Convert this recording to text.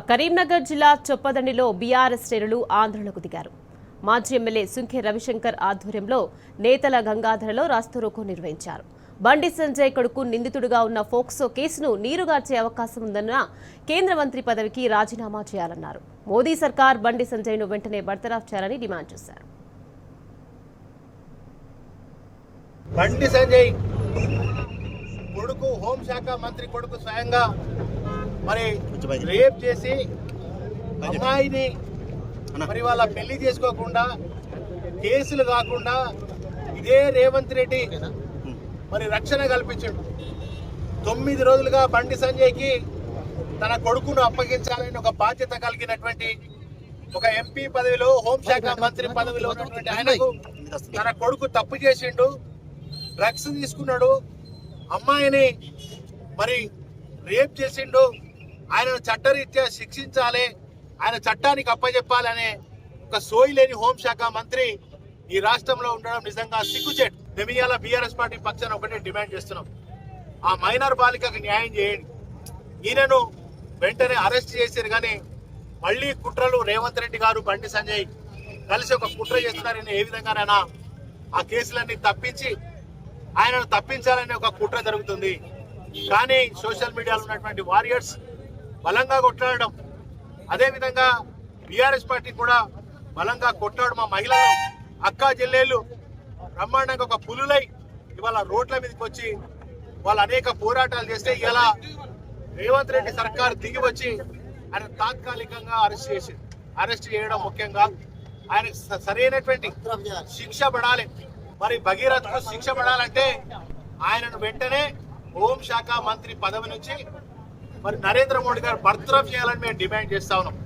కరీంనగర్ జిల్లా చొప్పదండిలో బీఆర్ఎస్ శ్రేణులు ఆందోళనకు దిగారు. మాజీ ఎమ్మెల్యే సుంకె రవిశంకర్ ఆధ్వర్యంలో నేతల గంగాధరలో రాస్తారోకో నిర్వహించారు. బండి సంజయ్ కొడుకు నిందితుడిగా ఉన్న ఫోక్సో కేసును నీరుగార్చే అవకాశం ఉందన్న కేంద్ర మంత్రి పదవికి రాజీనామా చేయాలన్నారు. మోదీ సర్కార్ బండి సంజయ్ను వెంటనే బర్తరఫ్ చేయాలని డిమాండ్ చేశారు. బండి సంజయ్ కొడుకు హోంశాఖ మంత్రి కొడుకు స్వయంగా మరి రేప్ చేసి అమ్మాయిని మరి వాళ్ళ పెళ్లి చేసుకోకుండా కేసులు కాకుండా ఇదే రేవంత్ రెడ్డి మరి రక్షణ కల్పించాడు. 9 రోజులుగా బండి సంజయ్కి తన కొడుకును అప్పగించాలని ఒక బాధ్యత కలిగినటువంటి ఒక ఎంపీ పదవిలో హోంశాఖ మంత్రి పదవిలో ఉన్నటువంటి ఆయనకు తన కొడుకు తప్పు చేసిండు, డ్రగ్స్ తీసుకున్నాడు, అమ్మాయిని మరి రేప్ చేసిండు, ఆయనను చట్టరీత్యా శిక్షించాలి, ఆయన చట్టానికి అప్పచెప్పాలి అనే ఒక సోయి లేని హోంశాఖ మంత్రి ఈ రాష్ట్రంలో ఉండడం నిజంగా సిగ్గుచేటు. మేము ఇవాళ బీఆర్ఎస్ పార్టీ పక్షాన ఒకటే డిమాండ్ చేస్తున్నాం, ఆ మైనర్ బాలికకు న్యాయం చేయండి. ఈయనను వెంటనే అరెస్ట్ చేశారు, కానీ మళ్ళీ కుట్రలు రేవంత్ రెడ్డి గారు బండి సంజయ్ కలిసి ఒక కుట్ర చేస్తున్నారని ఏ విధంగానైనా ఆ కేసులన్నీ తప్పించి ఆయనను తప్పించాలనే ఒక కుట్ర జరుగుతుంది. కానీ సోషల్ మీడియాలో ఉన్నటువంటి వారియర్స్ బలంగా కొట్లాడడం, అదేవిధంగా బీఆర్ఎస్ పార్టీ కూడా బలంగా కొట్లాడు, మా మహిళలు అక్కా చెల్లెళ్ళు బ్రహ్మాండంగా ఒక పులులై ఇవాళ రోడ్ల మీదకి వచ్చి వాళ్ళు అనేక పోరాటాలు చేస్తే ఇలా రేవంత్ రెడ్డి సర్కార్ దిగి వచ్చి ఆయన తాత్కాలికంగా అరెస్ట్ చేయడం ముఖ్యంగా ఆయనకు సరైనటువంటి శిక్ష పడాలి. మరి భగీరథకు శిక్ష పడాలంటే ఆయనను వెంటనే హోంశాఖ మంత్రి పదవి నుంచి మరి నరేంద్ర మోడీ గారు బర్తరఫ్ చేయాలని మేము డిమాండ్ చేస్తా ఉన్నాం.